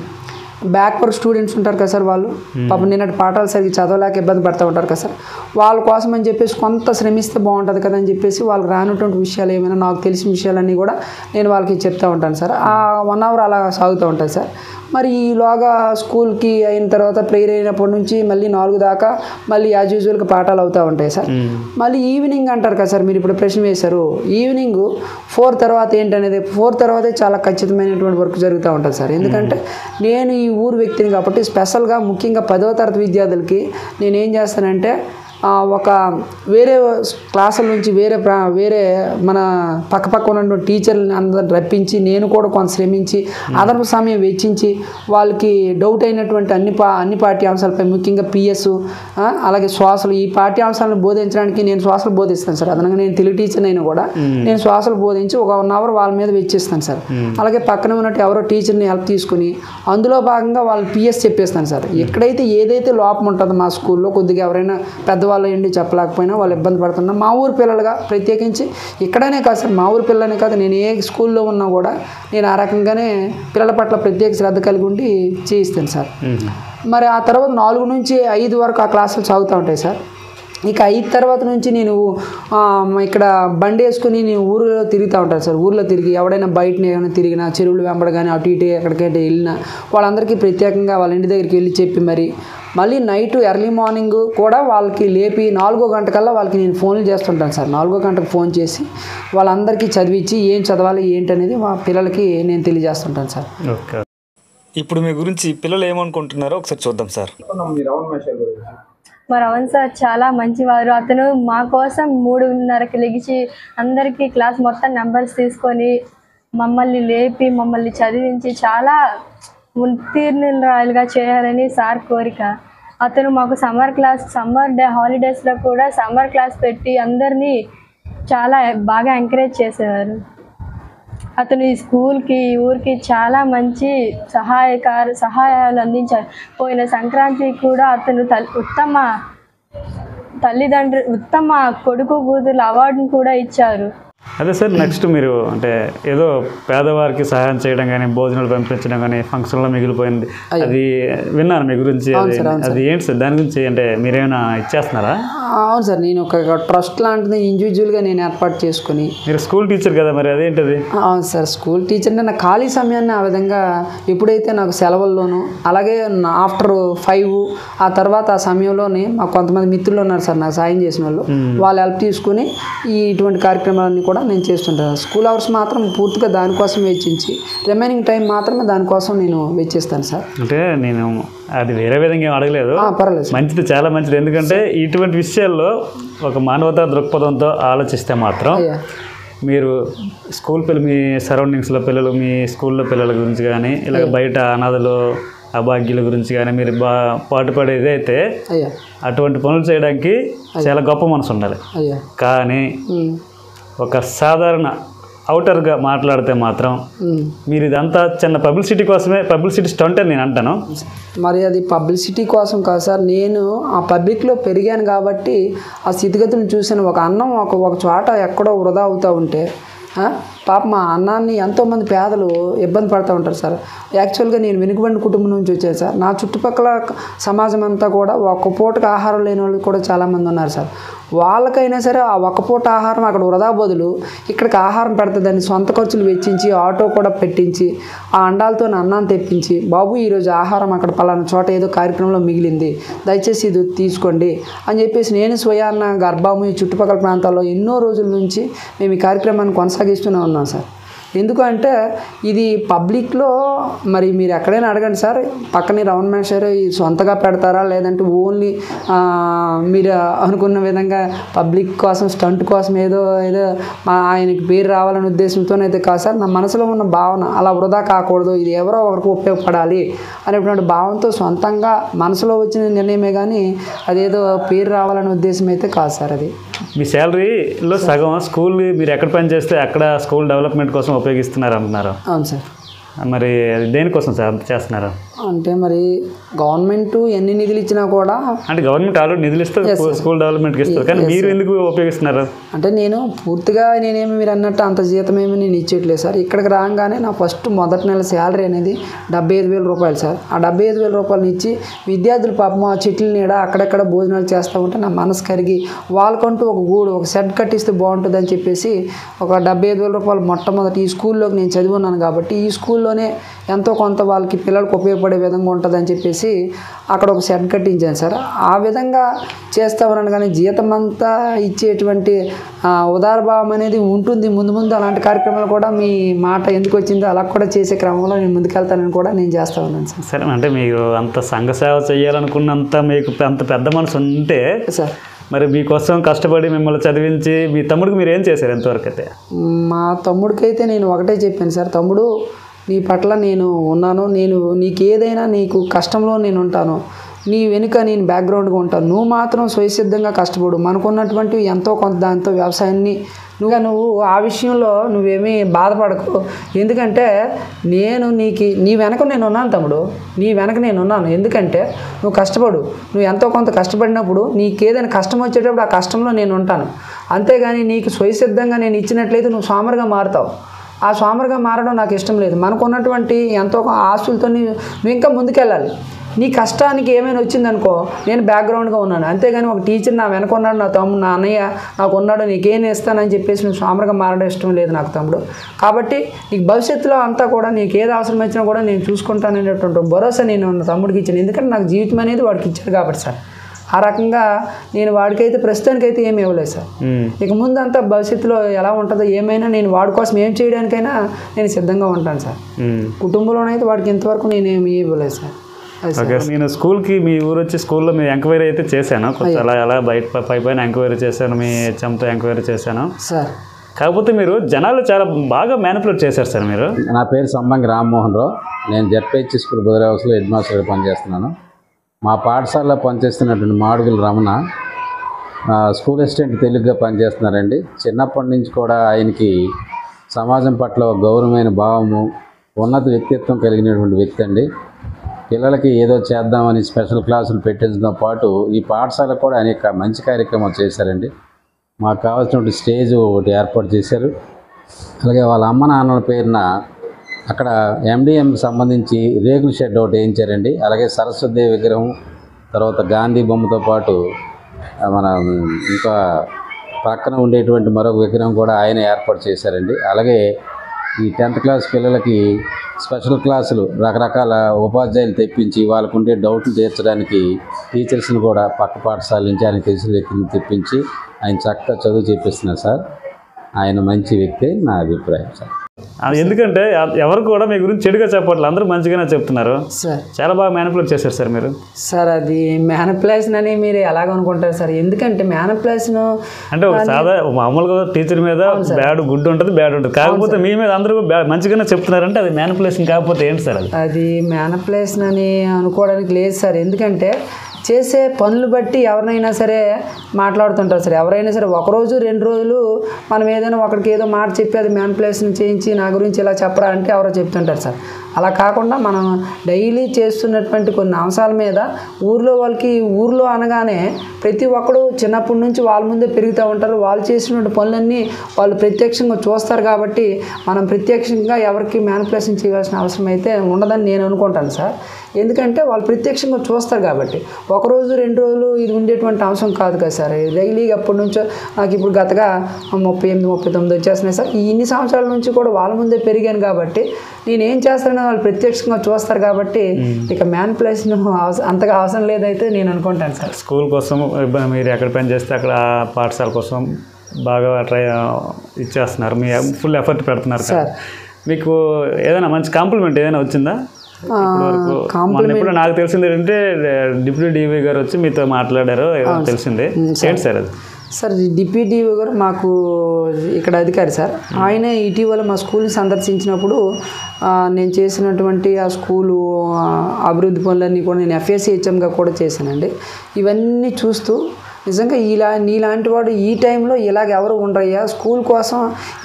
బ్యాక్వర్డ్ స్టూడెంట్స్ ఉంటారు కదా సార్, వాళ్ళు పాపం నిన్నటి పాఠాలు సరిగ్గా చదవలేక ఇబ్బంది పడుతూ ఉంటారు కదా సార్, వాళ్ళ కోసం అని చెప్పేసి కొంత శ్రమిస్తే బాగుంటుంది కదా అని చెప్పేసి వాళ్ళకి రానటువంటి విషయాలు ఏమైనా నాకు తెలిసిన విషయాలన్నీ కూడా నేను వాళ్ళకి చెప్తూ ఉంటాను సార్. ఆ 1 అవర్ అలా సాగుతూ ఉంటుంది సార్. మరి ఈలోగా స్కూల్కి అయిన తర్వాత ప్రేయర్ అయినప్పటి నుంచి మళ్ళీ 4 దాకా మళ్ళీ యాజ్ యూజువల్గా పాఠాలు అవుతూ ఉంటాయి సార్. మళ్ళీ ఈవినింగ్ అంటారు కదా సార్, మీరు ఇప్పుడు ప్రశ్న వేశారు. ఈవినింగ్ 4 తర్వాత ఏంటనేది, 4 తర్వాతే చాలా ఖచ్చితమైనటువంటి వర్క్ జరుగుతూ ఉంటుంది సార్. ఎందుకంటే నేను ఈ ఊరు వ్యక్తిని కాబట్టి స్పెషల్గా ముఖ్యంగా 10వ తరగతి విద్యార్థులకి నేను ఏం చేస్తానంటే, ఒక వేరే క్లాసుల నుంచి వేరే మన పక్కపక్క ఉన్నటువంటి టీచర్లని అందరిని రప్పించి నేను కూడా కొంత శ్రమించి అదనపు సమయం వెచ్చించి వాళ్ళకి డౌట్ అయినటువంటి అన్ని పాఠ్యాంశాలపై ముఖ్యంగా పిఎస్ అలాగే శ్వాసలు ఈ పాఠ్యాంశాలను బోధించడానికి నేను శ్వాసలు బోధిస్తాను సార్. అదనంగా నేను తెలుగు టీచర్ అయినా కూడా నేను శ్వాసలు బోధించి ఒక 1 అవర్ వాళ్ళ మీద వెచ్చిస్తాను సార్. అలాగే పక్కన ఉన్నట్టు ఎవరో టీచర్ని హెల్ప్ తీసుకుని అందులో భాగంగా వాళ్ళు పిఎస్ చెప్పేస్తాను సార్. ఎక్కడైతే ఏదైతే లోపం ఉంటుందో మా స్కూల్లో కొద్దిగా ఎవరైనా పెద్దవాళ్ళు ఏంటి చెప్పలేకపోయినా వాళ్ళు ఇబ్బంది పడుతున్నా మా ఊరు పిల్లలుగా ప్రత్యేకించి ఇక్కడనే కాదు సార్, మా ఊరు పిల్లలనే కాదు, నేను ఏ స్కూల్లో ఉన్నా కూడా నేను ఆ రకంగానే పిల్లల పట్ల ప్రత్యేక శ్రద్ధ కలిగి ఉండి చేయిస్తాను సార్. మరి ఆ తర్వాత 4 నుంచి 5 వరకు ఆ క్లాసులు సాగుతూ ఉంటాయి సార్. ఇక 5 తర్వాత నుంచి నేను ఇక్కడ బండి వేసుకుని నేను ఊరిలో తిరుగుతూ ఉంటాను సార్. ఊరిలో తిరిగి ఎవడైనా బయటని ఏమైనా తిరిగినా, చెరువులు వెంబడి కానీ అటు ఇటు ఎక్కడికైతే వెళ్ళినా వాళ్ళందరికీ ప్రత్యేకంగా వాళ్ళ ఇంటి దగ్గరికి వెళ్ళి చెప్పి మళ్ళీ నైట్ ఎర్లీ మార్నింగ్ కూడా వాళ్ళకి లేపి 4వ గంట కల్లా వాళ్ళకి నేను ఫోన్లు చేస్తుంటాను సార్. 4వ గంటకు ఫోన్ చేసి వాళ్ళందరికీ చదివించి ఏం చదవాలి ఏంటి అనేది మా పిల్లలకి నేను తెలియజేస్తుంటాను సార్. ఓకే, ఇప్పుడు మీ గురించి పిల్లలు ఏమనుకుంటున్నారో ఒకసారి చూద్దాం సార్. మా రవణ్ సార్ చాలా మంచివారు. అతను మా కోసం 3:30కి లెగిసి అందరికీ క్లాస్ మొత్తం నెంబర్స్ తీసుకొని మమ్మల్ని లేపి మమ్మల్ని చదివించి చాలా ఉత్తీర్ణులుగా చేయాలని సార్ కోరిక. అతను మాకు సమ్మర్ హాలిడేస్లో కూడా సమ్మర్ క్లాస్ పెట్టి అందరినీ చాలా బాగా ఎంకరేజ్ చేసేవారు. అతను ఈ స్కూల్కి ఊరికి చాలా మంచి సహాయాలు అందించారు. పోయిన సంక్రాంతికి కూడా అతను ఉత్తమ కొడుకు కూతురు అవార్డును కూడా ఇచ్చారు. అదే సార్, నెక్స్ట్ మీరు అంటే ఏదో పేదవారికి సహాయం చేయడం కానీ, భోజనాలు పంపించడం కానీ, ఫంక్షన్లో మిగిలిపోయింది అది విన్నాను మీ గురించి. అది ఏంటి సార్, దాని గురించి అంటే మీరేమైనా ఇచ్చేస్తున్నారా? అవును సార్, నేను ఒక ట్రస్ట్ లాంటిది ఇండివిజువల్గా నేను ఏర్పాటు చేసుకుని. మీరు స్కూల్ టీచర్ కదా, మరి అదేంటది? అవును సార్, స్కూల్ టీచర్ అంటే నా ఖాళీ సమయాన్ని ఆ విధంగా ఎప్పుడైతే నాకు సెలవుల్లోనూ అలాగే ఆఫ్టర్ 5 ఆ తర్వాత ఆ సమయంలోనే మాకు కొంతమంది మిత్రులు ఉన్నారు సార్ నాకు సాయం చేసిన వాళ్ళు హెల్ప్ తీసుకుని ఇటువంటి కార్యక్రమాలన్నీ కూడా నేను చేస్తుంటాను. స్కూల్ అవర్స్ మాత్రం పూర్తిగా దానికోసం వెచ్చించి రిమైనింగ్ టైం మాత్రమే దానికోసం నేను వెచ్చిస్తాను సార్. అంటే నేను అది వేరే విధంగా ఏం అడగలేదు, పర్వాలేదు, మంచిది, చాలా మంచిది. ఎందుకంటే ఇటువంటి విషయాల్లో ఒక మానవతా దృక్పథంతో ఆలోచిస్తే మాత్రం మీరు మీ సరౌండింగ్స్లో పిల్లలు, మీ స్కూల్లో పిల్లల గురించి కానీ, ఇలాగ బయట అనాథలు అభాగ్యుల గురించి కానీ మీరు పాటుపడేది అయితే అటువంటి పనులు చేయడానికి చాలా గొప్ప మనసు ఉండాలి. కానీ ఒక సాధారణ అవుటర్గా మాట్లాడితే మాత్రం మీరు ఇదంతా చిన్న పబ్లిసిటీ కోసమే, పబ్లిసిటీ స్టంట్ అని నేను అంటాను. మరి అది పబ్లిసిటీ కోసం కాదు సార్, నేను ఆ పబ్లిక్లో పెరిగాను కాబట్టి ఆ స్థితిగతులను చూసాను. ఒక అన్నం ఒక చోట ఎక్కడో వృధా అవుతూ ఉంటే పాప మా అన్నాన్ని ఎంతోమంది పేదలు ఇబ్బంది పడుతూ ఉంటారు సార్. యాక్చువల్గా నేను వెనుకబడిన కుటుంబం నుంచి వచ్చాను సార్. నా చుట్టుపక్కల సమాజం అంతా కూడా ఒక పూటకు ఆహారం లేని వాళ్ళు కూడా చాలామంది ఉన్నారు సార్. వాళ్ళకైనా సరే ఆ ఒక్క పూట ఆహారం అక్కడ వృధా బదులు ఇక్కడికి ఆహారం పెడుతుందని సొంత ఖర్చులు వెచ్చించి ఆటో కూడా పెట్టించి ఆ అండాలతో అన్నాన్ని తెప్పించి, బాబు ఈరోజు ఆహారం అక్కడ పలానా చోట ఏదో కార్యక్రమంలో మిగిలింది, దయచేసి ఇది తీసుకోండి అని చెప్పేసి నేను స్వయాన్న గర్భము ఈ చుట్టుపక్కల ప్రాంతాల్లో ఎన్నో రోజుల నుంచి మేము ఈ కార్యక్రమాన్ని కొనసాగిస్తూనే ఉన్నాం సార్. ఎందుకంటే ఇది పబ్లిక్లో మరి మీరు ఎక్కడైనా అడగండి సార్, పక్కనే రౌండ్ మేషర్ సొంతగా పెడతారా లేదంటే ఓన్లీ మీరు అనుకున్న విధంగా పబ్లిక్ కోసం స్టంట్ కోసం ఏదో ఆయనకి పేరు రావాలనే ఉద్దేశంతోనైతే కాదు సార్. నా మనసులో ఉన్న భావన అలా వృధా కాకూడదు, ఇది ఎవరో ఒకరికి ఉపయోగపడాలి అనేటువంటి భావంతో సొంతంగా మనసులో వచ్చిన నిర్ణయమే కానీ అదేదో పేరు రావాలనే ఉద్దేశం అయితే కాదు సార్. అది మీ శాలరీలో సగం స్కూల్ మీరు ఎక్కడ పని చేస్తే అక్కడ స్కూల్ డెవలప్మెంట్ కోసం ఉపయోగిస్తున్నారు అంటున్నారు. అవును సార్. మరి దేనికోసం సార్ అంత చేస్తున్నారు? అంటే మరి గవర్నమెంట్ ఎన్ని నిధులు ఇచ్చినా కూడా, అంటే గవర్నమెంట్ ఆల్రెడీ నిధులు ఇస్తే స్కూల్ డెవలప్మెంట్కి ఇస్తారు, కానీ మీరు ఎందుకు ఉపయోగిస్తున్నారు? అంటే నేను పూర్తిగా నేనేమి మీరు అన్నట్టు అంత జీతమేమి నేను ఇచ్చేయట్లేదు సార్. ఇక్కడికి రాగానే నా మొదటి నెల శాలరీ అనేది 75,000 రూపాయలు సార్. ఆ 75,000 రూపాయలు ఇచ్చి విద్యార్థులు పాపం ఆ చెట్ల నీడ అక్కడెక్కడ భోజనాలు చేస్తూ ఉంటే నా మనసు కరిగి వాళ్ళకంటూ ఒక షెడ్ కట్టిస్తే బాగుంటుంది అని చెప్పేసి ఒక 75,000 రూపాయలు మొట్టమొదటి ఈ స్కూల్లోకి నేను చదివి ఉన్నాను కాబట్టి ఈ స్కూల్లోనే ఎంతో కొంత వాళ్ళకి పిల్లలకు ఉపయోగపడే విధంగా ఉంటుందని చెప్పేసి అక్కడ ఒక షెడ్ కట్టించాను సార్. ఆ విధంగా చేస్తూ ఉన్నాను. కానీ జీతం అంతా ఇచ్చేటువంటి ఉదారభావం అనేది ఉంటుంది. ముందు అలాంటి కార్యక్రమాలు కూడా మీ మాట ఎందుకు వచ్చిందో అలా కూడా చేసే క్రమంలో నేను ముందుకెళ్తానని కూడా నేను చేస్తూ ఉన్నాను సార్. సరే, అంటే మీరు అంత సంఘ సేవ చేయాలనుకున్నంత మీకు అంత పెద్ద మనసు ఉంటే సార్, మరి మీకోసం కష్టపడి మిమ్మల్ని చదివించి మీ తమ్ముడికి మీరు ఏం చేశారు ఎంతవరకు అయితే? మా తమ్ముడికైతే నేను ఒకటే చెప్పాను సార్, తమ్ముడు నీ పట్ల నేను ఉన్నాను, నీకు ఏదైనా నీకు కష్టంలో నేను ఉంటాను, నీ వెనుక నేను బ్యాక్గ్రౌండ్గా ఉంటాను, నువ్వు మాత్రం స్వయసిద్ధంగా కష్టపడు, మనకున్నటువంటి ఎంతో కొంత దాంతో వ్యవసాయాన్ని నువ్వు ఆ విషయంలో నువ్వేమీ బాధపడకు, ఎందుకంటే నీ వెనక నేను ఉన్నాను తమ్ముడు, నీ వెనక నేను ఉన్నాను, ఎందుకంటే నువ్వు కష్టపడు, నువ్వు ఎంతో కొంత కష్టపడినప్పుడు నీకేదైనా కష్టం వచ్చేటప్పుడు ఆ కష్టంలో నేను ఉంటాను, అంతేగాని నీకు స్వయసిద్ధంగా నేను ఇచ్చినట్లయితే నువ్వు సోమరుగా మారుతావు, ఆ సోమరుగా మారడం నాకు ఇష్టం లేదు, మనకున్నటువంటి ఎంతో ఆస్తులతో నువ్వు ఇంకా ముందుకెళ్ళాలి, నీ కష్టానికి ఏమైనా వచ్చిందనుకో నేను బ్యాక్గ్రౌండ్గా ఉన్నాను, అంతేగాని ఒక టీచర్ నా వెనక ఉన్నాడు, నా తమ్ముడు నా అన్నయ్య నాకు ఉన్నాడు, నీకేం ఇస్తానని చెప్పేసి నువ్వు సోమరుగా మారడం ఇష్టం లేదు నాకు తమ్ముడు, కాబట్టి నీకు భవిష్యత్తులో అంతా కూడా నీకు ఏది అవసరం వచ్చినా కూడా నేను చూసుకుంటాననేటువంటి భరోసా నేను నా తమ్ముడికి ఇచ్చాను, ఎందుకంటే నాకు జీవితం అనేది వాడికి ఇచ్చాడు కాబట్టి సార్. ఆ రకంగా నేను వాడికైతే ప్రస్తుతానికైతే ఏమి ఇవ్వలేదు సార్. ఇక ముందు అంతా భవిష్యత్తులో ఎలా ఉంటుందో ఏమైనా నేను వాడి కోసం ఏం చేయడానికైనా నేను సిద్ధంగా ఉంటాను సార్. కుటుంబంలోనైతే వాడికి ఇంతవరకు నేను ఏమి ఇవ్వలేదు సార్. నేను స్కూల్కి మీ ఊరు వచ్చి స్కూల్లో మీ ఎంక్వైరీ అయితే చేశాను, కొంచెం అలా బయట పైన ఎంక్వైరీ చేశాను, మీ హెచ్ఎంతో ఎంక్వైరీ చేశాను సార్. కాకపోతే మీరు జనాలు చాలా బాగా మ్యానిపులేట్ చేశారు సార్. మీరు నా పేరు సంబంగి రామ్మోహన్ రావు, నేను జెడ్పీహెచ్ స్కూల్ బుధరావుస్లో హెడ్ మాస్టర్గా పనిచేస్తున్నాను. మా పాఠశాలలో పనిచేస్తున్నటువంటి మాడుగుల రమణ స్కూల్ అసిస్టెంట్ తెలుగుగా పనిచేస్తున్నారండి. చిన్నప్పటి నుంచి కూడా ఆయనకి సమాజం పట్ల గౌరవమైన భావము, ఉన్నత వ్యక్తిత్వం కలిగినటువంటి వ్యక్తి అండి. పిల్లలకి ఏదో చేద్దామని స్పెషల్ క్లాసులు పెట్టించడంతో పాటు ఈ పాఠశాల కూడా అనేక మంచి కార్యక్రమాలు చేశారండి. మాకు కావాల్సినటువంటి స్టేజ్ ఒకటి ఏర్పాటు చేశారు. అలాగే వాళ్ళ అమ్మ నాన్నల పేరున అక్కడ ఎండిఎంకి సంబంధించి రేకుల షెడ్ ఒకటి వేయించారండి. అలాగే సరస్వతిదేవి విగ్రహం, తర్వాత గాంధీ బొమ్మతో పాటు మన ఇంకా పక్కన ఉండేటువంటి మరొక విగ్రహం కూడా ఆయన ఏర్పాటు చేశారండి. అలాగే ఈ 10th క్లాస్ పిల్లలకి స్పెషల్ క్లాసులు రకరకాల ఉపాధ్యాయులు తెప్పించి వాళ్ళకు ఉండే డౌట్లు తీర్చడానికి టీచర్స్ని కూడా పక్క పాఠశాల నుంచి ఆయన తెలిసిన వ్యక్తిని తెప్పించి ఆయన చక్కగా చదువు చేపిస్తున్నారు సార్. ఆయన మంచి వ్యక్తి నా అభిప్రాయం సార్. ఎందుకంటే ఎవరు కూడా మీ గురించి చెడుగా చెప్పట్లేదు, అందరూ మంచిగానే చెప్తున్నారు సార్. చాలా బాగా మ్యానిపులేట్ చేశారు సార్ మీరు. సార్ అది మ్యానిపులేషన్ అని మీరు ఎలాగనుకుంటారు సార్? ఎందుకంటే మ్యానిపులేషన్ అంటే ఒక మామూలుగా టీచర్ మీద బ్యాడ్ గుడ్ ఉంటుంది, బ్యాడ్ ఉంటుంది, కాకపోతే మీ మీద అందరూ మంచిగానే చెప్తున్నారంటే అది మ్యానిపులేషన్ కాకపోతే ఏంటి సార్? అది మ్యానిపులేషన్ అని అనుకోవడానికి లేదు సార్. ఎందుకంటే చేసే పనులు బట్టి ఎవరినైనా సరే మాట్లాడుతుంటారు సార్. ఎవరైనా సరే ఒకరోజు 2 రోజులు మనం ఏదైనా ఒకరికి ఏదో మాట చెప్పి అది మ్యానిపులేషన్ చేయించి నా గురించి ఇలా చెప్పరా అంటే ఎవరో చెప్తుంటారు సార్. అలా కాకుండా మనం డైలీ చేస్తున్నటువంటి కొన్ని అంశాల మీద ఊర్లో వాళ్ళకి ఊర్లో అనగానే ప్రతి ఒక్కడు చిన్నప్పటి నుంచి వాళ్ళ ముందే పెరుగుతూ ఉంటారు. వాళ్ళు చేసినటువంటి పనులన్నీ వాళ్ళు ప్రత్యక్షంగా చూస్తారు కాబట్టి మనం ప్రత్యక్షంగా ఎవరికి మ్యానిపులేషన్ చేయాల్సిన అవసరం అయితే ఉండదని నేను అనుకుంటాను సార్. ఎందుకంటే వాళ్ళు ప్రత్యక్షంగా చూస్తారు కాబట్టి ఒకరోజు 2 రోజులు ఇది ఉండేటువంటి అంశం కాదు కదా సార్. డైలీగా అప్పటి నుంచో నాకు ఇప్పుడు గతగా 38, 39 వచ్చేస్తున్నాయి సార్. ఇన్ని సంవత్సరాల నుంచి కూడా వాళ్ళ ముందే పెరిగాను కాబట్టి నేనేం చేస్తానో వాళ్ళు ప్రత్యక్షంగా చూస్తారు కాబట్టి ఇక మ్యానిపులేషన్ అంతగా అవసరం లేదైతే నేను అనుకుంటాను సార్. స్కూల్ కోసం మీరు ఎక్కడ పని చేస్తే అక్కడ పాఠశాల కోసం బాగా ఇచ్చేస్తున్నారు, మీ ఫుల్ ఎఫర్ట్ పెడుతున్నారు సార్. మీకు ఏదైనా మంచి కాంప్లిమెంట్ ఏదైనా వచ్చిందా? ఇప్పుడు నాకు తెలిసింది ఏంటంటే డిప్యూటీ డివి గారు వచ్చి మీతో మాట్లాడారు తెలిసిందే, ఏంటి సార్ అది? సార్ డిప్యూటీ గారు మాకు ఇక్కడ అధికారి సార్. ఆయనే ఇటీవల మా స్కూల్ని సందర్శించినప్పుడు నేను చేసినటువంటి ఆ స్కూలు అభివృద్ధి పనులన్నీ కూడా నేను FACHMగా కూడా చేశానండి. ఇవన్నీ చూస్తూ నిజంగా నీలాంటి వాడు ఈ టైంలో ఇలాగ ఎవరు ఉండరయ్యా, స్కూల్ కోసం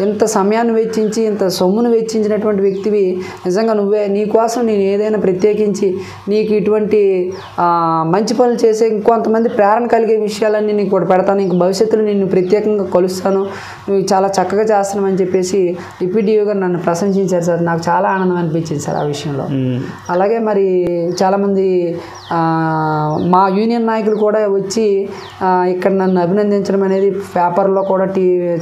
ఇంత సమయాన్ని వెచ్చించి ఇంత సొమ్మును వెచ్చించినటువంటి వ్యక్తివి, నిజంగా నీ కోసం నేను ఏదైనా ప్రత్యేకించి నీకు ఇటువంటి మంచి పనులు చేసే ఇంకొంతమంది ప్రేరణ కలిగే విషయాలన్నీ నీకు కూడా పెడతాను, ఇంక భవిష్యత్తులో నిన్ను ప్రత్యేకంగా కలుస్తాను, నువ్వు చాలా చక్కగా చేస్తున్నామని చెప్పేసి డిప్యూటీ గారు నన్ను ప్రశంసించారు సార్. నాకు చాలా ఆనందం అనిపించింది సార్ ఆ విషయంలో. అలాగే మరి చాలామంది మా యూనియన్ నాయకులు కూడా వచ్చి ఇక్కడ నన్ను అభినందించడం అనేది పేపర్లో కూడా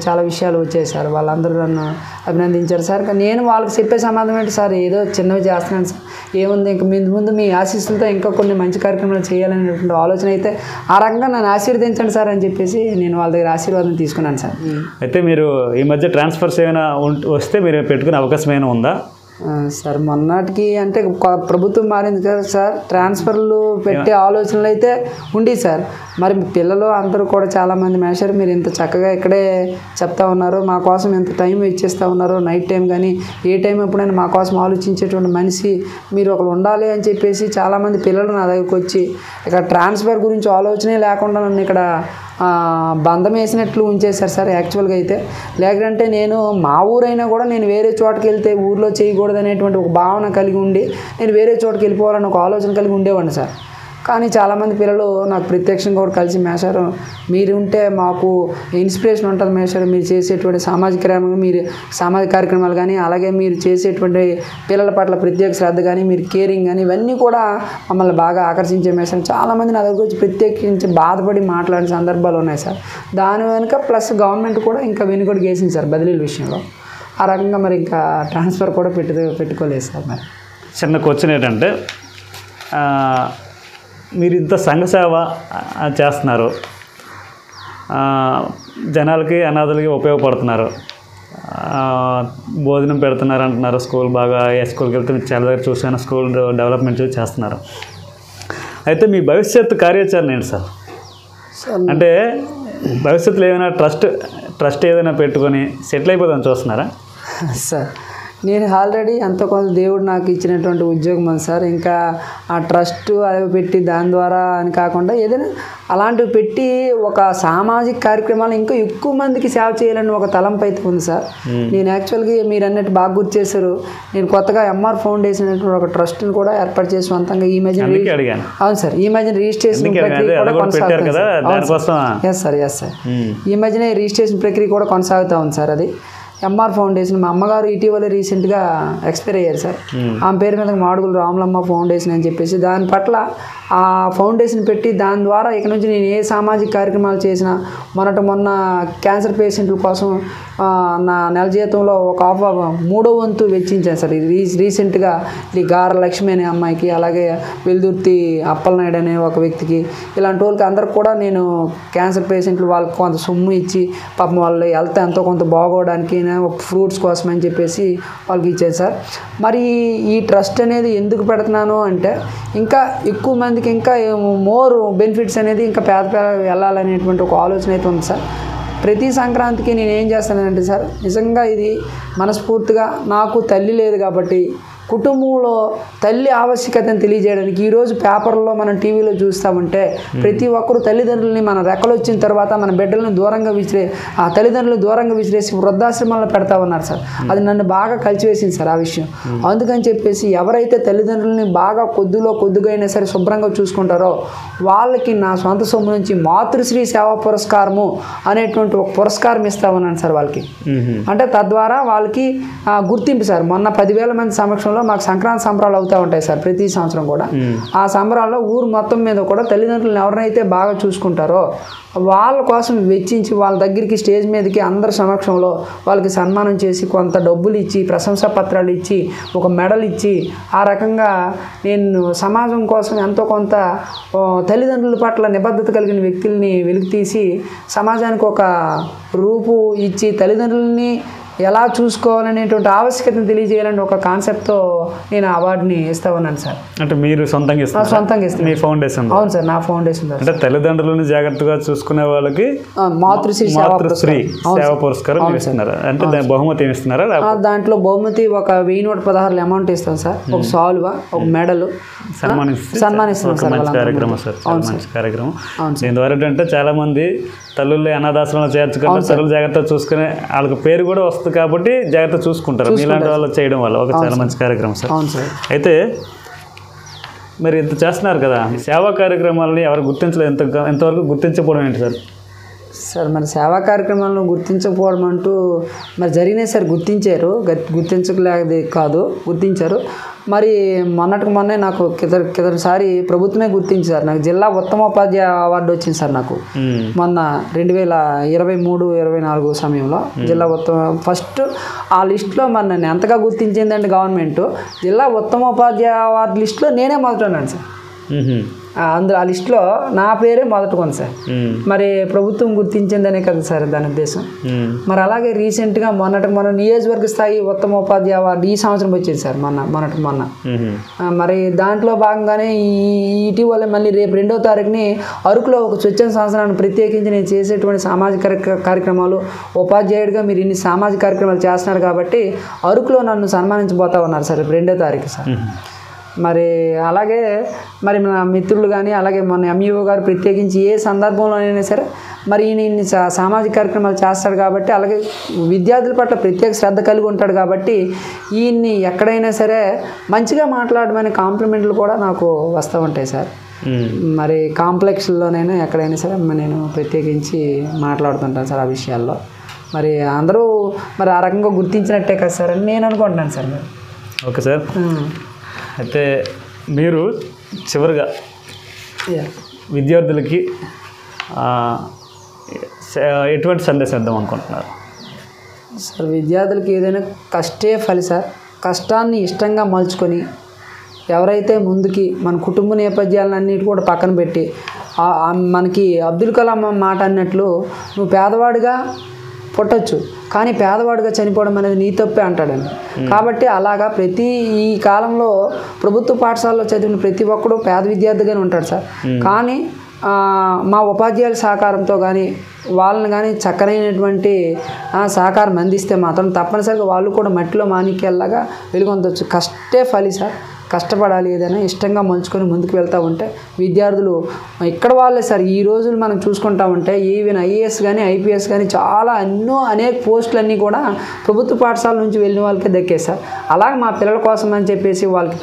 చాలా విషయాలు వచ్చాయి సార్. వాళ్ళందరూ నన్ను అభినందించారు సార్. నేను వాళ్ళకి చెప్పే సమాధానం ఏంటి సార్, ఏదో చిన్నవి చేస్తున్నాను సార్, ఏముంది ఇంక ముందు మీ ఆశీస్సులతో ఇంకా కొన్ని మంచి కార్యక్రమాలు చేయాలనేటువంటి ఆలోచన అయితే ఆ రకంగా నన్ను ఆశీర్వదించండి సార్ అని చెప్పేసి నేను వాళ్ళ దగ్గర ఆశీర్వాదం తీసుకున్నాను సార్. అయితే మీరు ఈ మధ్య ట్రాన్స్ఫర్స్ ఏమైనా వస్తే మీరు పెట్టుకునే అవకాశం ఏమైనా ఉందా? సార్ మొన్నటికి అంటే ప్రభుత్వం మారింది కదా సార్, ట్రాన్స్ఫర్లు పెట్టే ఆలోచనలు అయితే ఉండి సార్. మరి పిల్లలు అందరూ కూడా చాలామంది మేషర్ మీరు ఇంత చక్కగా ఇక్కడే చెప్తా ఉన్నారు, మా కోసం ఎంత టైం ఇచ్చేస్తూ ఉన్నారు, నైట్ టైం కానీ ఏ టైం ఎప్పుడైనా మా కోసం ఆలోచించేటువంటి మనిషి మీరు ఒకరు ఉండాలి అని చెప్పేసి చాలామంది పిల్లలు నా దగ్గరకు వచ్చి ఇక్కడ ట్రాన్స్ఫర్ గురించి ఆలోచనే లేకుండా నన్ను ఇక్కడ బంధం వేసినట్లు ఉంచేశారు సార్. యాక్చువల్గా అయితే లేకంటే నేను మా ఊరైనా కూడా నేను వేరే చోటుకి వెళ్తే ఊర్లో చేయకూడదు అనేటువంటి ఒక భావన కలిగి ఉండి నేను వేరే చోటుకి వెళ్ళిపోవాలని ఒక ఆలోచన కలిగి ఉండేవాడిని సార్. కానీ చాలామంది పిల్లలు నాకు ప్రత్యక్షంగా కూడా కలిసి మేషారు మీరు ఉంటే మాకు ఇన్స్పిరేషన్ ఉంటుంది మేషారు, మీరు చేసేటువంటి సామాజిక కార్యక్రమాలు కానీ అలాగే మీరు చేసేటువంటి పిల్లల పట్ల ప్రత్యేక శ్రద్ధ కానీ మీరు కేరింగ్ కానీ ఇవన్నీ కూడా మమ్మల్ని బాగా ఆకర్షించే మేషారు. చాలామంది నా దగ్గర వచ్చి ప్రత్యేకించి బాధపడి మాట్లాడిన సందర్భాలు ఉన్నాయి సార్. దాని వెనుక ప్లస్ గవర్నమెంట్ కూడా ఇంకా వెనుకడుగు వేసింది సార్ బదిలీల విషయంలో. ఆ రకంగా మరి ఇంకా ట్రాన్స్ఫర్ కూడా పెట్టుకోలేదు సార్. మరి చిన్న క్వశ్చన్ ఏంటంటే మీరు ఇంత సంఘ సేవ చేస్తున్నారు, జనాలకి అనాథలకి ఉపయోగపడుతున్నారు, భోజనం పెడుతున్నారు అంటున్నారు, స్కూల్ బాగా స్కూల్కి వెళ్తే చాలా దగ్గర చూసాను స్కూల్ డెవలప్మెంట్ చేస్తున్నారు. అయితే మీ భవిష్యత్తు కార్యాచరణ ఏంటి సార్? అంటే భవిష్యత్తులో ఏమైనా ట్రస్ట్ ఏదైనా పెట్టుకొని సెటిల్ అయిపోదామని చూస్తున్నారా? సార్ నేను ఆల్రెడీ ఎంతో కొంత దేవుడు నాకు ఇచ్చినటువంటి ఉద్యోగం ఉంది సార్. ఇంకా ఆ ట్రస్ట్ అవి పెట్టి దాని ద్వారా అని కాకుండా ఏదైనా అలాంటివి పెట్టి ఒక సామాజిక కార్యక్రమాలు ఇంకా ఎక్కువ మందికి సేవ చేయాలని ఒక తలంపు అయితే ఉంది సార్. నేను యాక్చువల్గా మీరు అన్నట్టు బాగా గుర్తు చేశారు, నేను కొత్తగా MR ఫౌండేషన్ అనేటువంటి ఒక ట్రస్ట్ని కూడా ఏర్పాటు చేసి సొంతంగా ఈ మధ్య అవును సార్ ఈ మధ్య రిజిస్ట్రేషన్ ప్రక్రియ కూడా కొనసాగుతుంది. ఎస్ సార్ ఈ మధ్యనే రిజిస్ట్రేషన్ ప్రక్రియ కూడా కొనసాగుతూ ఉంది సార్. అది MR ఫౌండేషన్ మా అమ్మగారు ఇటీవల రీసెంట్గా ఎక్స్పైర్ అయ్యారు సార్. ఆమె పేరు మీద మాడుగుల రాములమ్మ ఫౌండేషన్ అని చెప్పేసి దాని పట్ల ఆ ఫౌండేషన్ పెట్టి దాని ద్వారా ఇక నుంచి నేను ఏ సామాజిక కార్యక్రమాలు చేసినా మొన్న క్యాన్సర్ పేషెంట్ల కోసం నా నెల జీతంలో ఒక 3వ వంతు వెచ్చించాను సార్. రీసెంట్గా ఈ గార లక్ష్మి అనే అమ్మాయికి అలాగే వెల్దుర్తి అప్పలనాయుడు అనే ఒక వ్యక్తికి ఇలాంటి వాళ్ళకి అందరికి కూడా నేను క్యాన్సర్ పేషెంట్లు వాళ్ళకి కొంత సొమ్ము ఇచ్చి పాపం వాళ్ళు హెల్త్ ఎంతో కొంత బాగోవడానికి ఫ్రూట్స్ కోసం అని చెప్పేసి వాళ్ళకి ఇచ్చాను సార్. మరి ఈ ట్రస్ట్ అనేది ఎందుకు పెడుతున్నాను అంటే ఇంకా ఎక్కువ మందికి ఇంకా మోర్ బెనిఫిట్స్ అనేది ఇంకా పేద వెళ్ళాలనేటువంటి ఒక ఆలోచన అయితే ఉంది సార్. ప్రతి సంక్రాంతికి నేను ఏం చేస్తానంటే సార్ నిజంగా ఇది మనస్ఫూర్తిగా నాకు తల్లి లేదు కాబట్టి కుటుంబంలో తల్లి ఆవశ్యకతను తెలియజేయడానికి ఈరోజు పేపర్లో మనం టీవీలో చూస్తామంటే ప్రతి ఒక్కరు తల్లిదండ్రులని మన రెక్కలు వచ్చిన తర్వాత మన బిడ్డలను దూరంగా ఆ తల్లిదండ్రులు దూరంగా విసిరేసి వృద్ధాశ్రమంలో పెడతా ఉన్నారు సార్. అది నన్ను బాగా కలిసివేసింది సార్ ఆ విషయం. అందుకని చెప్పేసి ఎవరైతే తల్లిదండ్రులని బాగా కొద్దిగా అయినా సరే శుభ్రంగా చూసుకుంటారో వాళ్ళకి నా సొంత సొమ్ము నుంచి మాతృశ్రీ సేవా పురస్కారము అనేటువంటి ఒక పురస్కారం ఇస్తా ఉన్నాను సార్ వాళ్ళకి. అంటే తద్వారా వాళ్ళకి గుర్తింపు సార్. మొన్న 10,000 మంది సమక్షంలో మాకు సంక్రాంతి సంబరాలు అవుతూ ఉంటాయి సార్ ప్రతి సంవత్సరం కూడా. ఆ సంబరాల్లో ఊరు మొత్తం మీద కూడా తల్లిదండ్రులను ఎవరినైతే బాగా చూసుకుంటారో వాళ్ళ కోసం వెచ్చించి వాళ్ళ దగ్గరికి స్టేజ్ మీదకి అందరి సమక్షంలో వాళ్ళకి సన్మానం చేసి కొంత డబ్బులు ఇచ్చి ప్రశంసా పత్రాలు ఇచ్చి ఒక మెడల్ ఇచ్చి ఆ రకంగా నేను సమాజం కోసం ఎంతో కొంత తల్లిదండ్రుల పట్ల నిబద్ధత కలిగిన వ్యక్తుల్ని వెలికితీసి సమాజానికి ఒక రూపు ఇచ్చి తల్లిదండ్రులని ఎలా చూసుకోవాలనేటువంటి ఆవశ్యకతను తెలియజేయాలని ఒక కాన్సెప్ట్తో నేను అవార్డుని ఇస్తా ఉన్నాను సార్. అంటే మీరు సొంతంగా ఇస్తాను మీ ఫౌండేషన్? అవును సార్, నా ఫౌండేషన్. అంటే తల్లిదండ్రులను జాగ్రత్తగా చూసుకునే వాళ్ళకి మాతృశ్రీ సేవా పురస్కారం ఇస్తున్నారు. అంటే బహుమతి ఏమి ఇస్తున్నారా? దాంట్లో బహుమతి ఒక 1116 అమౌంట్ ఇస్తాను సార్. ఒక సాల్వా, ఒక మెడల్ సన్మానిస్తున్నాం సార్. మంచి కార్యక్రమం సార్, మంచి కార్యక్రమం. దీని ద్వారా ఏంటంటే చాలా మంది తల్లుల్ని అనాథాశ్రమంలో చేర్చుకుని తల్లులు జాగ్రత్తగా చూసుకునే వాళ్ళకి పేరు కూడా వస్తుంది కాబట్టి జాగ్రత్త చూసుకుంటారు. ఇలాంటి వాళ్ళు చేయడం వల్ల ఒక చాలా మంచి కార్యక్రమం సార్. అయితే మరి ఇంత చేస్తున్నారు కదా, సేవా కార్యక్రమాలని ఎవరు గుర్తించలేదు, ఎంతవరకు గుర్తించకపోవడం ఏంటి సార్? సార్ మరి సేవా కార్యక్రమాలను గుర్తించకపోవడం అంటూ మరి జరిగినాయి సార్. గుర్తించలేదు కాదు, గుర్తించారు. మరి మొన్నే నాకు కిందసారి ప్రభుత్వమే గుర్తించారు. నాకు జిల్లా ఉత్తమోపాధ్యాయ అవార్డు వచ్చింది సార్. నాకు మొన్న 2023-24 సమయంలో జిల్లా ఫస్ట్ ఆ లిస్టులో మరి నన్ను ఎంతగా గుర్తించిందండి గవర్నమెంట్. జిల్లా ఉత్తమోపాధ్యాయ అవార్డు లిస్టులో నేనే మొదట ఉన్నాను సార్. అందులో ఆ లిస్టులో నా పేరే మొదట ఉంది సార్. మరి ప్రభుత్వం గుర్తించిందనే కదా సార్ దాని ఉద్దేశం. మరి అలాగే రీసెంట్గా మొన్న నియోజకవర్గ స్థాయి ఉత్తమోపాధ్యాయ అవార్డు ఈ సంవత్సరం వచ్చింది సార్. మొన్న మరి దాంట్లో భాగంగానే ఇటీవల మళ్ళీ రేపు 2వ తారీఖుని అరకులో ఒక స్వచ్ఛంద సంవత్సరాన్ని ప్రత్యేకించి నేను చేసేటువంటి సామాజిక కార్యక్రమాలు, ఉపాధ్యాయుడిగా మీరు ఇన్ని సామాజిక కార్యక్రమాలు చేస్తున్నారు కాబట్టి అరకులో నన్ను సన్మానించబోతా ఉన్నారు సార్ 2వ తారీఖు సార్. మరి అలాగే మరి మన మిత్రులు కానీ అలాగే మన ఎంఈఓ గారు ప్రత్యేకించి ఏ సందర్భంలోనైనా సరే మరి ఈయన సామాజిక కార్యక్రమాలు చేస్తాడు కాబట్టి అలాగే విద్యార్థుల పట్ల ప్రత్యేక శ్రద్ధ కలిగి ఉంటాడు కాబట్టి ఈయన్ని ఎక్కడైనా సరే మంచిగా మాట్లాడమనే కాంప్లిమెంట్లు కూడా నాకు వస్తూ ఉంటాయి సార్. మరి కాంప్లెక్స్లోనైనా ఎక్కడైనా సరే నేను ప్రత్యేకించి మాట్లాడుతుంటాను సార్ ఆ విషయాల్లో. మరి అందరూ మరి ఆ రకంగా గుర్తించినట్టే కదా సార్ అని నేను అనుకుంటున్నాను సార్. మరి ఓకే సార్. అయితే మీరు చివరిగా విద్యార్థులకి ఎటువంటి సందేశం ఇద్దాం అనుకుంటున్నారు సార్? విద్యార్థులకి ఏదైనా కష్టే ఫలి సార్. కష్టాన్ని ఇష్టంగా మలుచుకొని ఎవరైతే ముందుకి మన కుటుంబ నేపథ్యాలన్నిటి కూడా పక్కన పెట్టి మనకి అబ్దుల్ కలాం మాట అన్నట్లు నువ్వు పేదవాడిగా పుట్టచ్చు కానీ పేదవాడిగా చనిపోవడం అనేది నీ తప్పే అంటాడండి. కాబట్టి అలాగా ఈ కాలంలో ప్రభుత్వ పాఠశాలలో చదివిన ప్రతి ఒక్కడు పేద విద్యార్థిగానే ఉంటాడు సార్. కానీ మా ఉపాధ్యాయుల సహకారంతో కానీ వాళ్ళని కానీ చక్కనైనటువంటి సహకారం అందిస్తే మాత్రం తప్పనిసరిగా వాళ్ళు కూడా మట్టిలో మాణిక్యాల్లాగా వెలుగొందవచ్చు. కష్టే ఫలి సార్. కష్టపడాలి, ఏదైనా ఇష్టంగా మలుచుకొని ముందుకు వెళ్తూ ఉంటే విద్యార్థులు ఇక్కడ వాళ్ళే సార్. ఈ రోజులు మనం చూసుకుంటా ఉంటే ఈవెన్ ఐఏఎస్ కానీ ఐపీఎస్ కానీ చాలా అనేక పోస్టులన్నీ కూడా ప్రభుత్వ పాఠశాల నుంచి వెళ్ళిన వాళ్ళకే దక్కాయి సార్. అలాగే మా పిల్లల కోసం అని చెప్పేసి వాళ్ళకి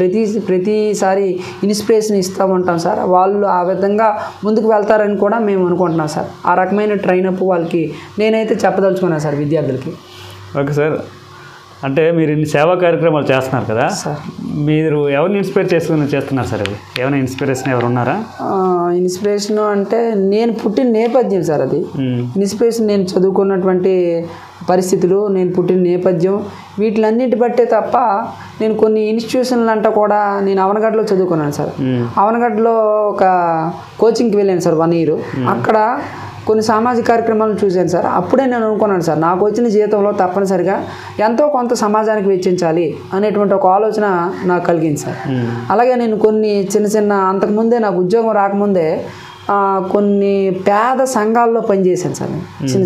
ప్రతిసారి ఇన్స్పిరేషన్ ఇస్తూ ఉంటాం సార్. వాళ్ళు ఆ విధంగా ముందుకు వెళ్తారని కూడా మేము అనుకుంటున్నాం సార్. ఆ రకమైన ట్రైనప్ వాళ్ళకి నేనైతే చెప్పదలుచుకున్నాను సార్ విద్యార్థులకి. Okay sir. అంటే మీరు ఇన్ని సేవా కార్యక్రమాలు చేస్తున్నారు కదా సార్, మీరు ఎవరిని ఇన్స్పైర్ చేసుకుని చేస్తున్నారు సార్? అది ఏమైనా ఇన్స్పిరేషన్ ఎవరు ఉన్నారా? ఇన్స్పిరేషన్ అంటే నేను పుట్టిన నేపథ్యం సార్. అది ఇన్స్పిరేషన్ నేను చదువుకున్నటువంటి పరిస్థితులు, నేను పుట్టిన నేపథ్యం, వీటిలన్నిటి బట్టే తప్ప నేను కొన్ని ఇన్స్టిట్యూషన్లు అంతా కూడా నేను అవనగడ్డలో చదువుకున్నాను సార్. అవనగడ్డలో ఒక కోచింగ్కి వెళ్ళాను సార్ 1 year. అక్కడ కొన్ని సామాజిక కార్యక్రమాలను చూశాను సార్. అప్పుడే నేను అనుకున్నాను సార్, నాకు వచ్చిన జీవితంలో తప్పనిసరిగా ఎంతో కొంత సమాజానికి వెచ్చించాలి అనేటువంటి ఒక ఆలోచన నాకు కలిగింది సార్. అలాగే నేను కొన్ని చిన్న అంతకుముందే నాకు ఉద్యోగం రాకముందే కొన్ని పేద సంఘాల్లో పనిచేశాను సార్.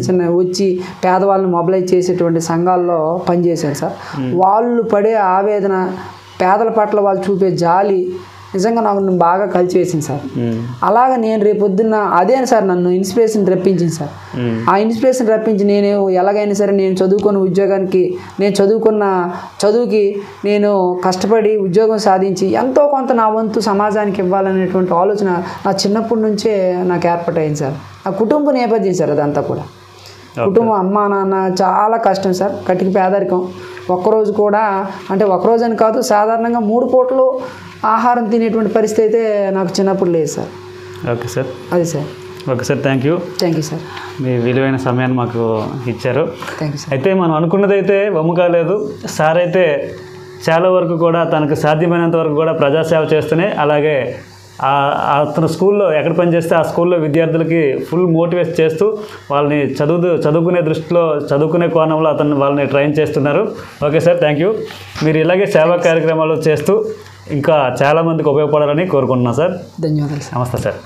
చిన్న వచ్చి పేదవాళ్ళని మొబిలైజ్ చేసేటువంటి సంఘాల్లో పనిచేశాను సార్. వాళ్ళు పడే ఆవేదన, పేదల పట్ల వాళ్ళు చూపే జాలి నిజంగా నాకు బాగా కలిసివేసింది సార్. అలాగ నేను రేపొద్దున్న అదే సార్ నన్ను ఇన్స్పిరేషన్ రప్పించింది సార్. ఆ ఇన్స్పిరేషన్ రప్పించి నేను ఎలాగైనా సరే నేను చదువుకున్న ఉద్యోగానికి, నేను చదువుకున్న చదువుకి నేను కష్టపడి ఉద్యోగం సాధించి ఎంతో కొంత నా వంతు సమాజానికి ఇవ్వాలనేటువంటి ఆలోచన నా చిన్నప్పటి నుంచే నాకు ఏర్పాటైంది సార్. ఆ కుటుంబ నేపథ్యం సార్ అదంతా కూడా. కుటుంబం అమ్మ నాన్న చాలా కష్టం సార్, కటిక పేదరికం. ఒక్కరోజు కూడా అంటే ఒక్కరోజు అని కాదు, సాధారణంగా 3 పూటలు ఆహారం తినేటువంటి పరిస్థితి అయితే నాకు చిన్నప్పుడు లేదు సార్. Okay sir. అది sir. Okay sir, thank you sir. మీ విలువైన సమయాన్ని మాకు ఇచ్చారు. Thank you sir. అయితే మనం అనుకున్నది అయితే వమ్ము కాలేదు. సార్ అయితే చాలా వరకు కూడా తనకు సాధ్యమైనంత వరకు కూడా ప్రజాసేవ చేస్తూనే, అలాగే అతను స్కూల్లో ఎక్కడ పనిచేస్తే ఆ స్కూల్లో విద్యార్థులకి ఫుల్ మోటివేట్ చేస్తూ వాళ్ళని చదువుకునే దృష్టిలో, చదువుకునే కోణంలో వాళ్ళని ట్రైన్ చేస్తున్నారు. Okay sir, thank you. మీరు ఇలాగే సేవా కార్యక్రమాలు చేస్తూ ఇంకా చాలామందికి ఉపయోగపడాలని కోరుకుంటున్నాను సార్. ధన్యవాదాలు సార్. నమస్తే సార్.